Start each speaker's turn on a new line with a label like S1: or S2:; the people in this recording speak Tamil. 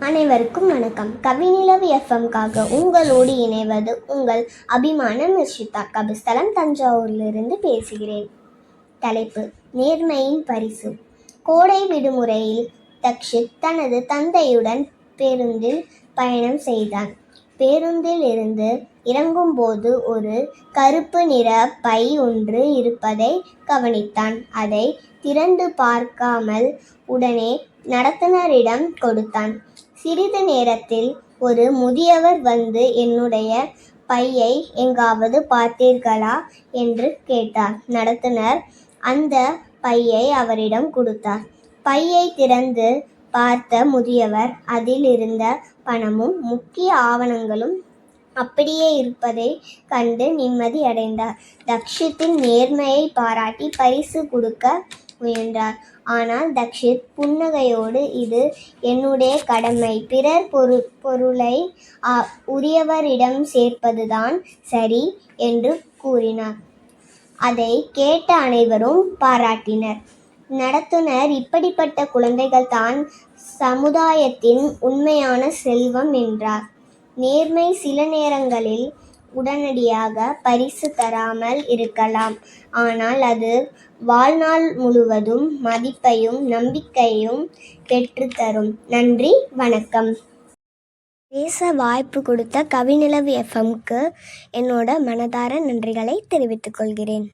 S1: அனைவருக்கும் வணக்கம். கவிநிலவு எஃப்எம்காக உங்களோடு இணைவது உங்கள் அபிமான நிர்ஷிதா. கபிஸ்தலம், தஞ்சாவூரிலிருந்து பேசுகிறேன். தலைப்பு: நேர்மையின் பரிசு. கோடை விடுமுறையில் தக்ஷித் தனது தந்தையுடன் பேருந்தில் பயணம் செய்தான். பேருந்தில் இருந்து இறங்கும்போது ஒரு கருப்பு நிற பை ஒன்று இருப்பதை கவனித்தான். அதை திறந்து பார்க்காமல் உடனே நடத்துனரிடம் கொடுத்தான். சிறிது நேரத்தில் ஒரு முதியவர் வந்து, என்னுடைய பையை எங்காவது பார்த்தீர்களா என்று கேட்டார். நடத்துனர் அந்த பையை அவரிடம் கொடுத்தார். பையை திறந்து பார்த்த முதியவர் அதில் இருந்த பணமும் முக்கிய ஆவணங்களும் அப்படியே இருப்பதை கண்டு நிம்மதி அடைந்தார். தக்ஷித்தின் நேர்மையை பாராட்டி பரிசு கொடுக்க முயன்றார். ஆனால் தக்ஷித் புன்னகையோடு, இது என்னுடைய கடமை, பிறர் பொருளை உரியவரிடம் சேர்ப்பதுதான் சரி என்று கூறினார். அதை கேட்ட அனைவரும் பாராட்டினர். நடத்துனர், இப்படிப்பட்ட குழந்தைகள் தான் சமுதாயத்தின் உண்மையான செல்வம் என்றார். நேர்மை சில நேரங்களில் உடனடியாக பரிசு தராமல் இருக்கலாம். ஆனால் அது வாழ்நாள் முழுவதும் மதிப்பையும் நம்பிக்கையும் பெற்றுத்தரும். நன்றி, வணக்கம். பேச வாய்ப்பு கொடுத்த கவிநிலவு எஃப்எம்க்கு என்னோட மனதார நன்றிகளை தெரிவித்துக் கொள்கிறேன்.